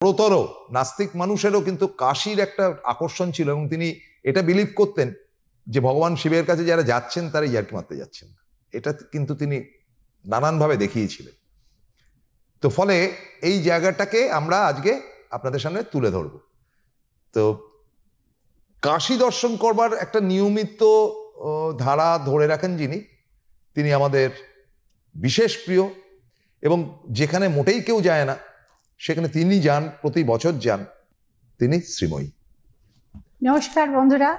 বড়তর নাস্তিক মানুষেরও কিন্তু কাশীর একটা আকর্ষণ ছিল, এবং তিনি এটা বিলিভ করতেন যে ভগবান শিবের কাছে যারা যাচ্ছেন তারা ইয়ার্কি মারতে যাচ্ছেন না। এটা কিন্তু তিনি নানানভাবে দেখিয়েছিলেন। তো ফলে এই জায়গাটাকে আমরা আজকে আপনাদের সামনে তুলে ধরব। তো কাশী দর্শন করবার একটা নিয়মিত ধারা ধরে রাখেন যিনি, তিনি আমাদের বিশেষ প্রিয়, এবং যেখানে মোটেই কেউ যায় না সেখানে তিনি যান, প্রতি বছর যান, তিনি শ্রীময়ী। নমস্কার বন্ধুরা,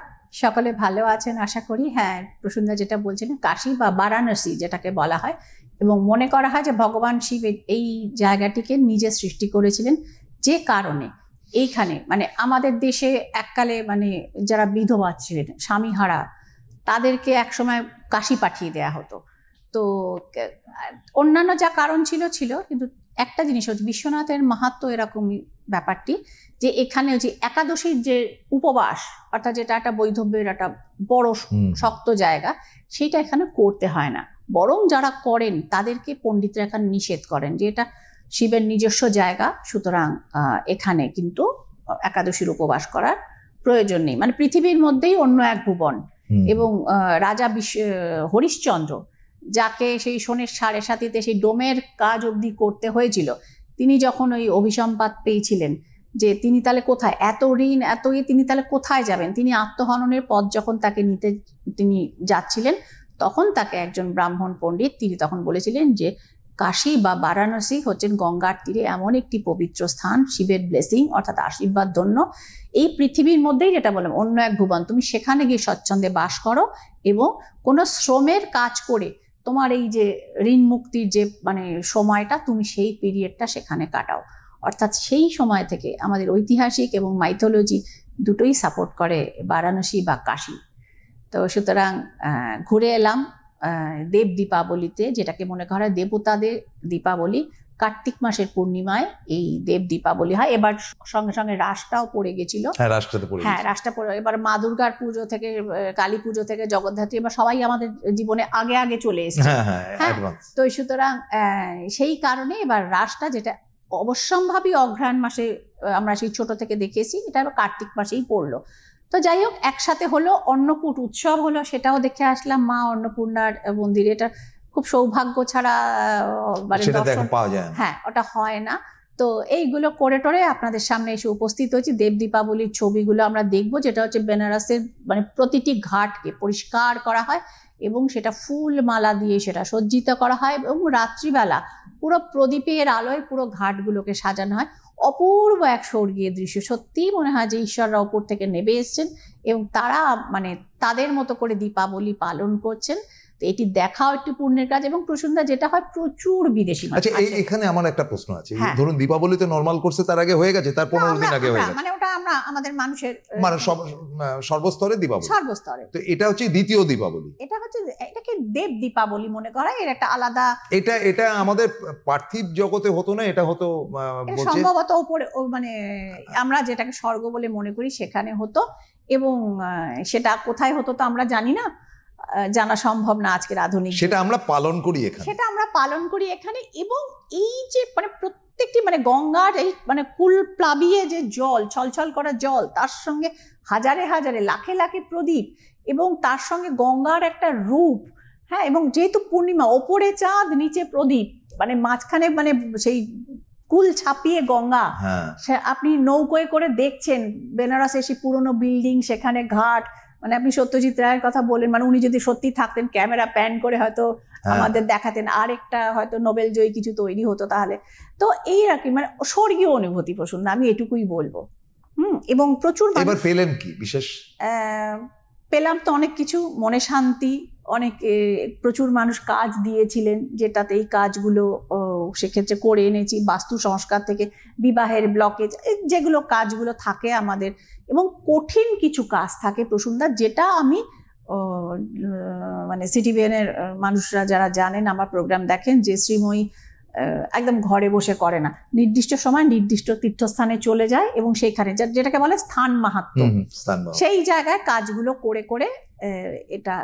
সকলে ভালো আছেন আশা করি। হ্যাঁ, প্রসূনদা যেটা বলছিলেন, কাশী বা বারাণসী যেটাকে বলা হয়, এবং মনে করা হয় যে ভগবান শিব এই জায়গাটিকে নিজে সৃষ্টি করেছিলেন, যে কারণে এইখানে মানে আমাদের দেশে এককালে মানে যারা বিধবা ছিলেন, স্বামীহারা, তাদেরকে একসময় কাশী পাঠিয়ে দেয়া হতো। তো অন্যান্য যা কারণ ছিল, কিন্তু একটা জিনিস হচ্ছে বিশ্বনাথের মাহাত্ম্য এরকমই ব্যাপারটি, যে এখানে যে একাদশীর যে উপবাস, অর্থাৎ যেটা একটা বৈধব্যের একটা বড় শক্ত জায়গা, সেটা এখানে করতে হয় না, বরং যারা করেন তাদেরকে পণ্ডিতরা এখানে নিষেধ করেন যে এটা শিবের নিজস্ব জায়গা, সুতরাং এখানে কিন্তু একাদশীর উপবাস করার প্রয়োজন নেই। মানে পৃথিবীর মধ্যেই অন্য এক ভুবন। এবং রাজা হরিশ্চন্দ্র, যাকে সেই সোনের 7.5 সেই ডোমের কাজ অবধি করতে হয়েছিল, তিনি যখন ওই অভিসম্পাত পেয়েছিলেন যে তিনি তাহলে কোথায়, এত ঋণ এত তিনি তাহলে কোথায় যাবেন, তিনি আত্মহননের পথ যখন তাকে নিতে তিনি যাচ্ছিলেন, তখন তাকে একজন ব্রাহ্মণ পণ্ডিত, তিনি তখন বলেছিলেন যে কাশী বা বারাণসী হচ্ছেন গঙ্গার তীরে এমন একটি পবিত্র স্থান, শিবের ব্লেসিং অর্থাৎ আশীর্বাদ ধন্য এই পৃথিবীর মধ্যেই, যেটা বললাম অন্য এক ভুবন, তুমি সেখানে গিয়ে স্বচ্ছন্দে বাস করো এবং কোনো শ্রমের কাজ করে তোমার এই যে ঋণ মুক্তির যে মানে সময়টা, তুমি সেই পিরিয়ডটা সেখানে কাটাও। অর্থাৎ সেই সময় থেকে আমাদের ঐতিহাসিক এবং মাইথোলজি দুটোই সাপোর্ট করে বারাণসী বা কাশী। তো সুতরাং ঘুরে এলাম দেব দীপাবলিতে, যেটাকে মনে করা হয় দেবতাদের দীপাবলি। কার্তিক মাসের পূর্ণিমায় এই দেব দীপাবলি হয়। এবার সঙ্গে সঙ্গে রাসটাও পড়ে গেছিল। হ্যাঁ, রাসটা পড়ে, এবার মা দুর্গার পুজো থেকে, কালী পুজো থেকে, জগদ্ধাত্রী, এবার সবাই আমাদের জীবনে আগে আগে চলে এসেছে। হ্যাঁ, তো সুতরাং সেই কারণে এবার রাসটা, যেটা অবশ্যম্ভাবী অঘ্রাণ মাসে আমরা সেই ছোট থেকে দেখেছি, এটা এবার কার্তিক মাসেই পড়লো। তো যাই হোক, একসাথে হলো, অন্নকূট উৎসব হলো, সেটাও দেখে আসলাম মা অন্নপূর্ণার মন্দিরে। এটা খুব সৌভাগ্য ছাড়া মানে দর্শন পাওয়া যায়, হ্যাঁ, ওটা হয় না। তো এইগুলো করে টোরে আপনাদের সামনে এসে উপস্থিত হয়েছি। দেব দীপাবলির ছবিগুলো আমরা দেখবো, যেটা হচ্ছে বেনারসের মানে প্রতিটি ঘাটকে পরিষ্কার করা হয় এবং সেটা ফুল মালা দিয়ে সেটা সজ্জিত করা হয়, এবং রাত্রিবেলা পুরো প্রদীপের আলোয় পুরো ঘাটগুলোকে সাজানো হয়। অপূর্ব এক স্বর্গীয় দৃশ্য, সত্যিই মনে হয় যে ঈশ্বররা ওপর থেকে নেমে এসছেন এবং তারা মানে তাদের মতো করে দীপাবলি পালন করছেন। তো এটি দেখাও একটি পুণ্যের কাজ। এবং প্রসূনদা, যেটা হয় প্রচুর বিদেশি মানুষ। আচ্ছা, এখানে আমার একটা প্রশ্ন আছে। ধরুন দীপাবলিতে নরমাল করছে, তার আগে হয়ে গেছে, তার 15 দিন আগে হয়ে গেছে, মানে ওটা আমরা আমাদের মানুষের মানে সর্বস্তরে দীপাবলি, সর্বস্তরে। তো এটা হচ্ছে দ্বিতীয় দীপাবলি, এটাকে দেব দীপাবলি মনে করা, এর একটা আলাদা, এটা আমাদের পার্থিব জগতে হতো না, এটা হতো সম্ভবত উপরে, মানে আমরা যেটাকে স্বর্গ বলে মনে করি সেখানে হতো। এবং সেটা কোথায় হতো তো আমরা জানি না, জানা সম্ভব না আজকের আধুনিক, সেটা আমরা পালন করি এখানে। এবং এই যে মানে প্রত্যেকটি মানে গঙ্গার এই মানে কুল প্লাবিয়ে যে জল, ছলছল করা জল, তার সঙ্গে হাজারে হাজারে লাখে লাখে প্রদীপ, এবং তার সঙ্গে গঙ্গার একটা রূপ, হ্যাঁ, এবং যেহেতু পূর্ণিমা, ওপরে চাঁদ নিচে প্রদীপ, মানে মাঝখানে মানে সেই কুল ছাপিয়ে গঙ্গা, আপনি নৌকোয় করে দেখছেন বেনারসে সেই পুরনো বিল্ডিং, সেখানে ঘাট, মানে আপনি সত্যজিৎ রায়ের কথা বলেন, মানে উনি যদি সত্যি থাকতেন ক্যামেরা প্যান করে হয়তো আমাদের দেখাতেন, আরেকটা হয়তো নোবেল জয়ী কিছু তৈরি হতো তাহলে। তো এই আর কি, মানে স্বর্গীয় অনুভূতি প্রসূন, আমি এটুকুই বলবো। এবং প্রচুর পেলেন কি বিশেষ? পেলাম তো অনেক কিছু, মনে শান্তি, অনেক প্রচুর মানুষ কাজ দিয়েছিলেন, যেটাতে এই কাজগুলো সেক্ষেত্রে করে এনেছি, বাস্তু সংস্কার থেকে বিবাহের ব্লকেজ, যেগুলো কাজগুলো থাকে আমাদের, এবং কঠিন কিছু কাজ থাকে প্রসূনদা, যেটা আমি মানে সিটিভিএনের মানুষরা যারা জানেন, আমার প্রোগ্রাম দেখেন, যে শ্রীময়ী একদম ঘরে বসে করে না, নির্দিষ্ট সময় নির্দিষ্ট তীর্থস্থানে চলে যায় এবং সেইখানে যেটাকে বলে স্থান মাহাত্ম্য, সেই জায়গায় কাজগুলো করে করে এটা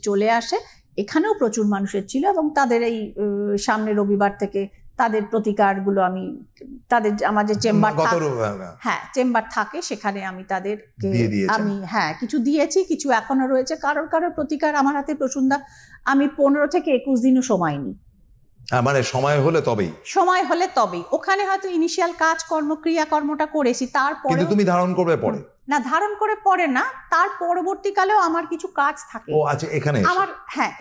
চলে আসে। এখানেও প্রচুর মানুষের ছিল, এবং তাদের এই সামনে রবিবার থেকে তাদের প্রতিকারগুলো আমি তাদের আমার যে চেম্বার হ্যাঁ চেম্বার থাকে সেখানে আমি তাদেরকে আমি কিছু দিয়েছি, কিছু এখনো রয়েছে। কারোর প্রতিকার আমার হাতে প্রসূনদা আমি 15 থেকে 21 দিনও সময় নিই। মানে সময় হলে তবেই ওখানে হয়তো ইনিশিয়াল কাজকর্ম ক্রিয়াকর্মটা করেছি, তারপরে তুমি ধারণ করবে পরে না, ধারণ করে পরে না, তার পরবর্তীকালেও আমার কিছু কাজ থাকে। ও আচ্ছা, এখানে আমার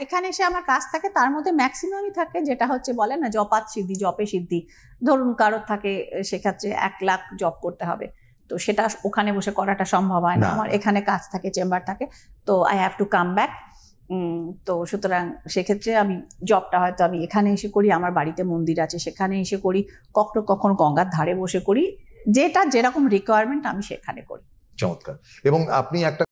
এখানে এসে আমার কাজ থাকে, তার মধ্যে ম্যাক্সিমামই থাকে যেটা হচ্ছে বলে না জপাত সিদ্ধি, জপে সিদ্ধি। ধরুন কারোর থাকে সেক্ষেত্রে 1 লাখ জপ করতে হবে, তো সেটা ওখানে বসে করাটা সম্ভব হয় না। আমার এখানে কাজ থাকে, চেম্বার থাকে, তো I have to come back. তো সুতরাং সেক্ষেত্রে আমি জবটা হয়তো আমি এখানে এসে করি, আমার বাড়িতে মন্দির আছে সেখানে এসে করি, কখনো গঙ্গার ধারে বসে করি, যেটা যেরকম রিকোয়ারমেন্ট আমি সেখানে করি। চমৎকার। এবং আপনি একটা